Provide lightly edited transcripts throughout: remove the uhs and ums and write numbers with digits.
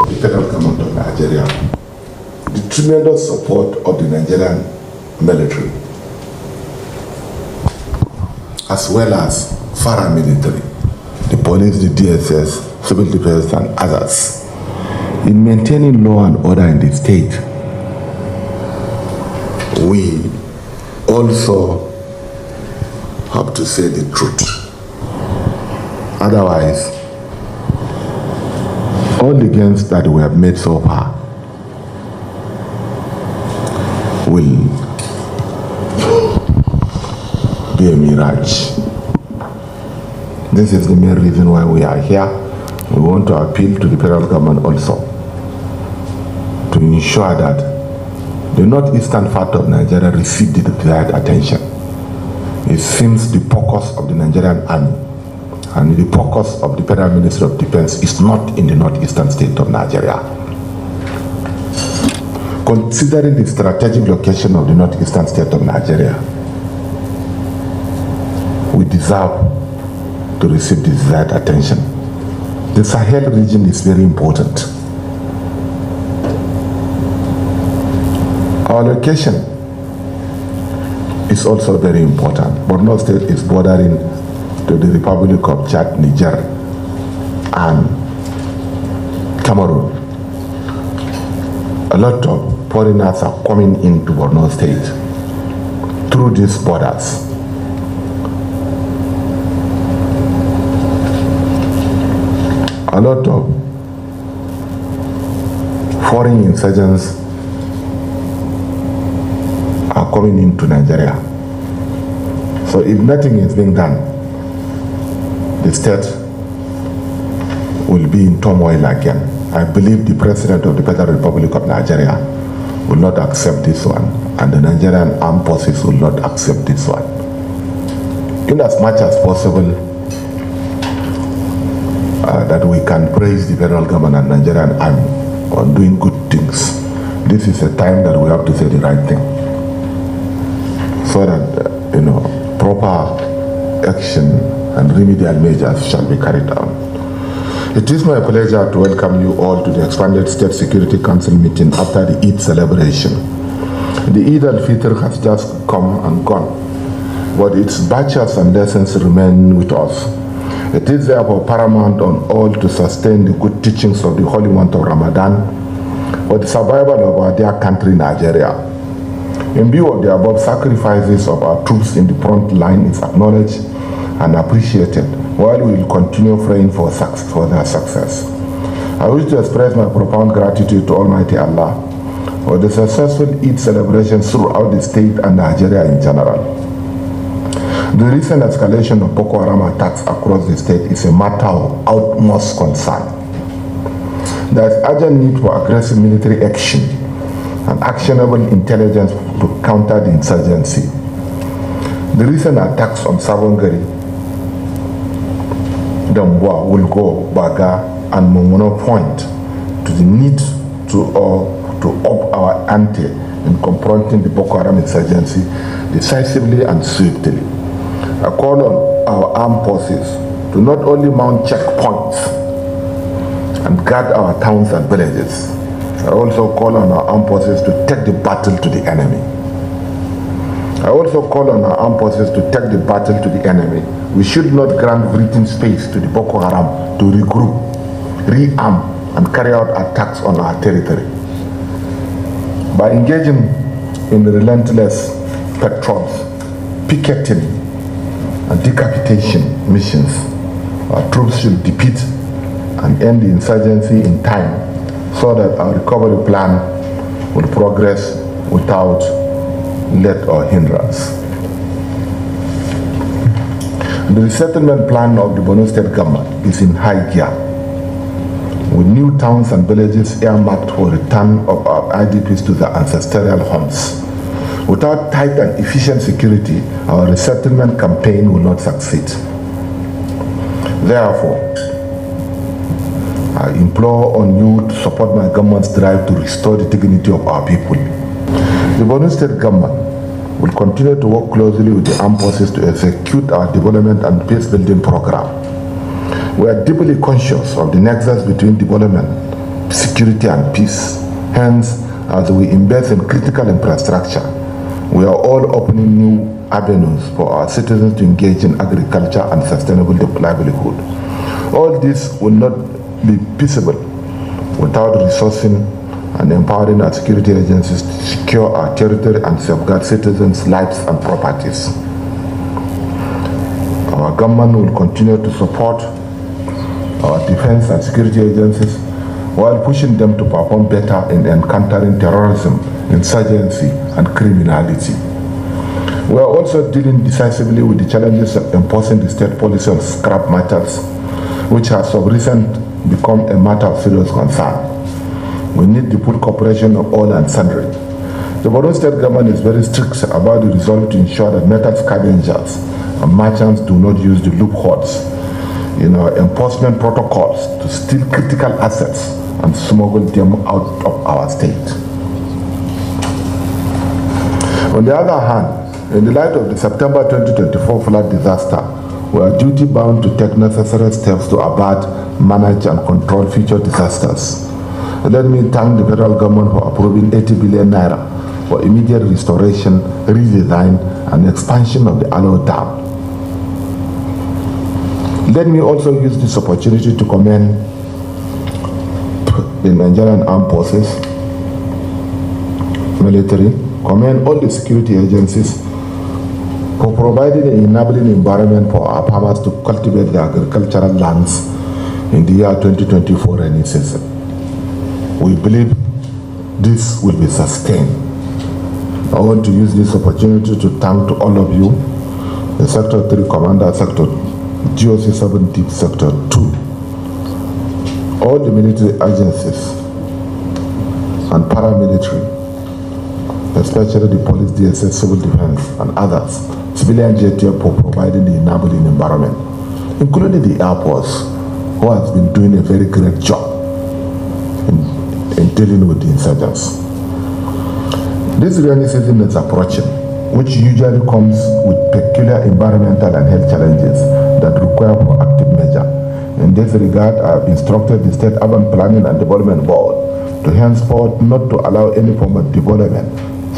the federal government of Nigeria, the tremendous support of the Nigerian military, as well as paramilitary, the police, the DSS, civil defense, and others, in maintaining law and order in the state. We also have to say the truth. Otherwise, all the gains that we have made so far will be a mirage. This is the main reason why we are here. We want to appeal to the federal government also to ensure that the northeastern part of Nigeria received the desired attention. It seems the focus of the Nigerian army and the focus of the Federal Ministry of Defense is not in the northeastern state of Nigeria. Considering the strategic location of the northeastern state of Nigeria, we deserve to receive the desired attention. The Sahel region is very important. Our location is also very important. Borno State is bordering to the Republic of Chad, Niger, and Cameroon. A lot of foreigners are coming into Borno State through these borders. A lot of foreign insurgents are coming into Nigeria. So if nothing is being done, the state will be in turmoil again. I believe the President of the Federal Republic of Nigeria will not accept this one, and the Nigerian armed forces will not accept this one. In as much as possible, that we can praise the federal government and Nigerian army on doing good things. This is a time that we have to say the right thing, so that proper action and remedial measures shall be carried out. It is my pleasure to welcome you all to the expanded State Security Council meeting after the Eid celebration. The Eid al-Fitr has just come and gone, but its virtues and lessons remain with us. It is therefore paramount on all to sustain the good teachings of the holy month of Ramadan for the survival of our dear country, Nigeria. In view of the above, sacrifices of our troops in the front line is acknowledged and appreciated, while we will continue praying for their success. I wish to express my profound gratitude to Almighty Allah for the successful Eid celebrations throughout the state and Nigeria in general. The recent escalation of Boko Haram attacks across the state is a matter of utmost concern. There is urgent need for aggressive military action and actionable intelligence to counter the insurgency. The recent attacks on Savongari, Dambwa, Wulgo, Baga, and Mongono point to the need to up our ante in confronting the Boko Haram insurgency decisively and swiftly. I call on our armed forces to not only mount checkpoints and guard our towns and villages, I also call on our armed forces to take the battle to the enemy. I also call on our armed forces to take the battle to the enemy. We should not grant breathing space to the Boko Haram to regroup, rearm, and carry out attacks on our territory. By engaging in relentless patrols, picketing, and decapitation missions, our troops should defeat and end the insurgency in time, so that our recovery plan will progress without let or hindrance. The resettlement plan of the Borno State government is in high gear, with new towns and villages earmarked for return of our IDPs to their ancestral homes. Without tight and efficient security, our resettlement campaign will not succeed. Therefore, I implore on you to support my government's drive to restore the dignity of our people. The Borno State government will continue to work closely with the armed forces to execute our development and peace-building program. We are deeply conscious of the nexus between development security and peace. Hence, as we invest in critical infrastructure, we are all opening new avenues for our citizens to engage in agriculture and sustainable livelihood. All this will not be feasible without resourcing and empowering our security agencies to secure our territory and safeguard citizens' lives and properties. Our government will continue to support our defense and security agencies while pushing them to perform better in encountering terrorism, insurgency, and criminality. We are also dealing decisively with the challenges of enforcing the state policy on scrap matters, which has of recent become a matter of serious concern. We need the full cooperation of all and sundry. The Borno state government is very strict about the resolve to ensure that metal scavengers and merchants do not use the loopholes in our enforcement protocols to steal critical assets and smuggle them out of our state. On the other hand, in the light of the September 2024 flood disaster, we are duty-bound to take necessary steps to avert, manage, and control future disasters. Let me thank the federal government for approving 80 billion naira for immediate restoration, redesign, and expansion of the Alo Dam. Let me also use this opportunity to commend the Nigerian Armed Forces, military, commend all the security agencies for providing an enabling environment for our farmers to cultivate their agricultural lands in the year 2024 rainy season. We believe this will be sustained. I want to use this opportunity to thank to all of you, the Sector 3 Commander, Sector GOC 70, Sector 2, all the military agencies and paramilitary, especially the police, DSS, civil defense, and others, civilian JTF for providing the enabling environment, including the Air Force, who has been doing a very great job in dealing with the insurgents. This rainy season is approaching, which usually comes with peculiar environmental and health challenges that require proactive measure. In this regard, I have instructed the State Urban Planning and Development Board to henceforth not to allow any form of development,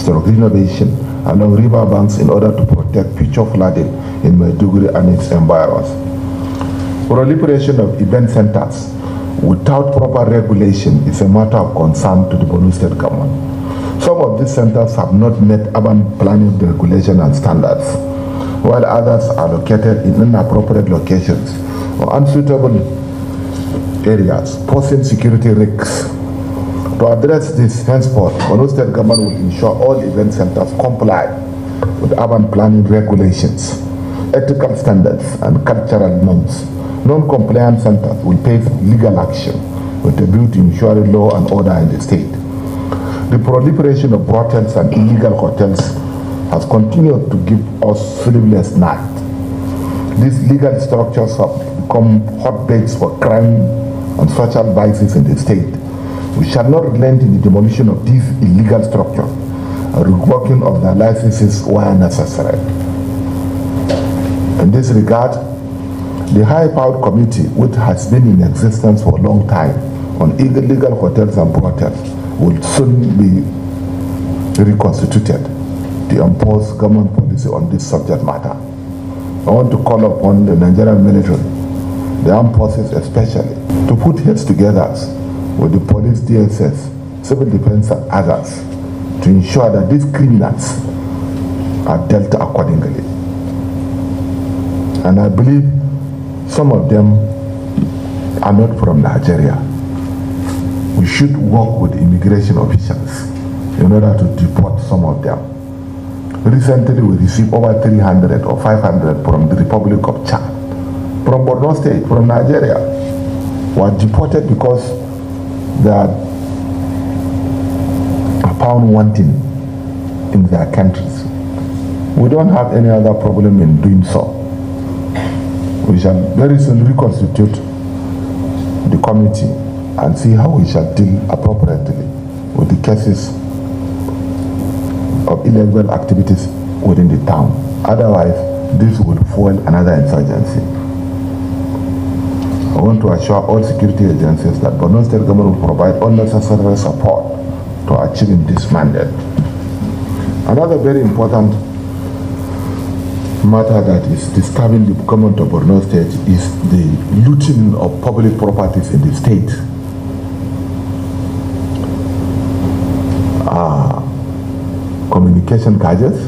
renovation along river banks in order to protect future flooding in Maiduguri and its environs. Proliferation of event centers without proper regulation is a matter of concern to the Borno state government. Some of these centers have not met urban planning regulation and standards, while others are located in inappropriate locations or unsuitable areas, posing security risks. To address this, henceforth, Borno state government will ensure all event centers comply with urban planning regulations, ethical standards, and cultural norms. Non-compliant centers will face legal action with a view to ensuring law and order in the state. The proliferation of brothels and illegal hotels has continued to give us sleepless nights. These legal structures have become hotbeds for crime and social vices in the state. We shall not relent in the demolition of these illegal structures and revoking of their licenses where necessary. In this regard, the high-powered committee, which has been in existence for a long time on illegal hotels and brothels, will soon be reconstituted to enforce government policy on this subject matter. I want to call upon the Nigerian military, the armed forces especially, to put heads together with the police, DSS, civil defense, and others to ensure that these criminals are dealt accordingly. And I believe some of them are not from Nigeria. We should work with immigration officials in order to deport some of them. Recently, we received over 300 or 500 from the Republic of Chad, from Borno State, from Nigeria, were deported because they are found wanting in their countries. We don't have any other problem in doing so. We shall very soon reconstitute the committee and see how we shall deal appropriately with the cases of illegal activities within the town. Otherwise, this will fuel another insurgency. I I want to assure all security agencies that Borno State government will provide all necessary support to achieving this mandate. Another very important matter that is disturbing the government of Borno State is the looting of public properties in the state. Communication gadgets,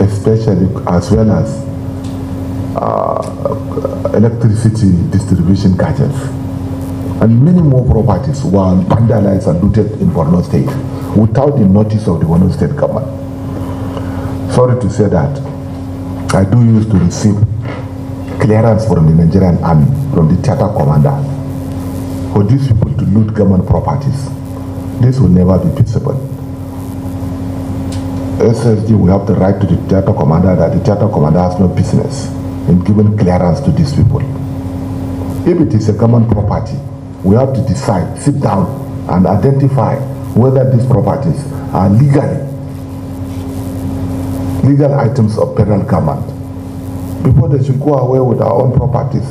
especially as well as electricity distribution gadgets, and many more properties were vandalized and looted in Borno State without the notice of the Borno State government. Sorry to say that I do used to receive clearance from the Nigerian army, from the theater commander, for these people to loot government properties. This will never be feasible. SSG, we have the right to the theater commander that the theater commander has no business in giving clearance to these people. If it is a government property, we have to decide, sit down and identify whether these properties are legal items of federal government before they should go away with our own properties.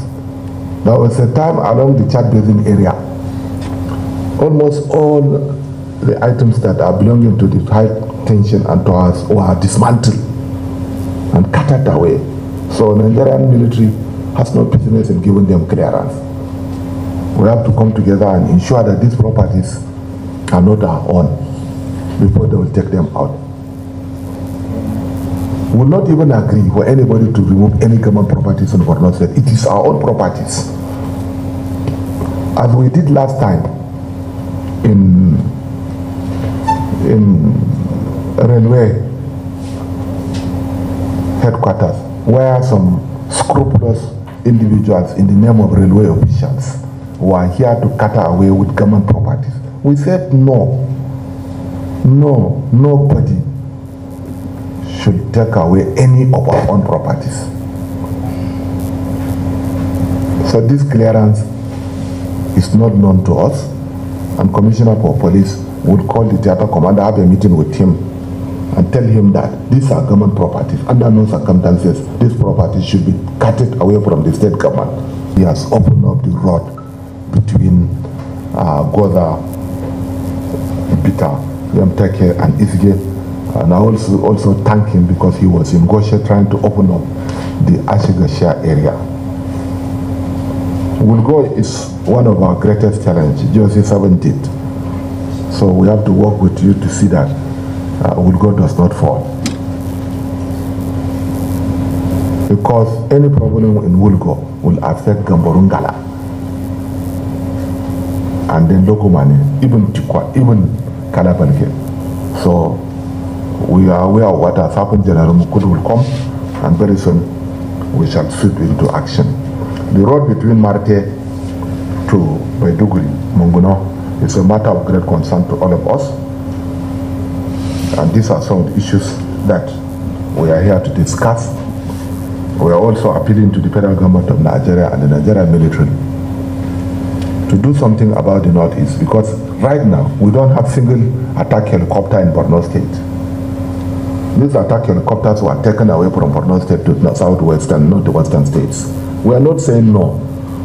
There was a time along the Chad Basin area, almost all the items that are belonging to the high tension and to us were dismantled and carted away. So Nigerian military has no business in giving them clearance. We have to come together and ensure that these properties are not our own before they will take them out. We will not even agree for anybody to remove any government properties in Borno State. It is our own properties. As we did last time in railway headquarters, where some scrupulous individuals in the name of railway officials were here to cut away with government properties. We said no, nobody should take away any of our own properties. So this clearance is not known to us, and Commissioner for Police would call the theater commander, have a meeting with him and tell him that these are government properties. Under no circumstances, these properties should be carted away from the state government. He has opened up the road between Goza, Bita, Yamteke and Isge. And I also thank him because he was in Goshe trying to open up the Ashigashia area. Wulgo is one of our greatest challenges. Josie 17th. So we have to work with you to see that Wulgo does not fall. Because any problem in Wulgo will affect Gamborungala. And then Lokomane, even Tikwa, even Kalabalke. So we are aware of what has happened. General Mukud will come, and very soon we shall sweep into action. The road between Marte to Maiduguri, Monguno, is a matter of great concern to all of us. And these are some of the issues that we are here to discuss. We are also appealing to the federal government of Nigeria and the Nigerian military to do something about the Northeast, because right now we don't have single attack helicopter in Borno State. These attack helicopters were taken away from Borno State to southwestern, northwestern states. We are not saying no.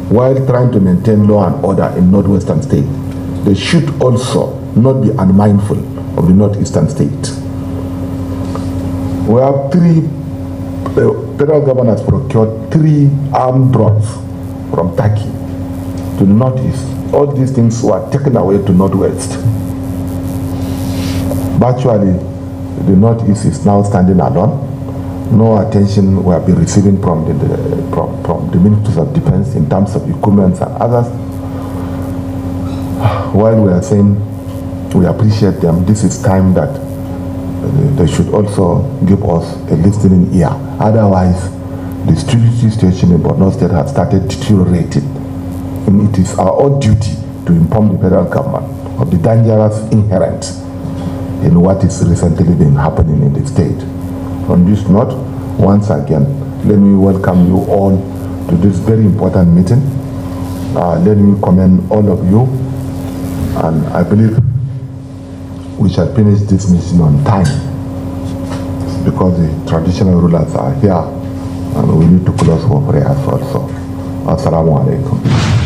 While trying to maintain law and order in northwestern state, they should also not be unmindful of the northeastern state. We have the federal government has procured 3 armed drones from Turkey to the northeast. All these things were taken away to northwest. Virtually, the northeast is now standing alone. No attention will be receiving from the Ministries of Defense in terms of equipment and others. While we are saying we appreciate them, this is time that they should also give us a listening ear. Otherwise, the security situation in Borno State has started deteriorating. And it is our own duty to inform the federal government of the dangerous inherent in what is recently been happening in the state. On this note, once again, let me welcome you all to this very important meeting. Let me commend all of you, and I believe we shall finish this mission on time because the traditional rulers are here and we need to close for prayers also. Assalamu alaikum.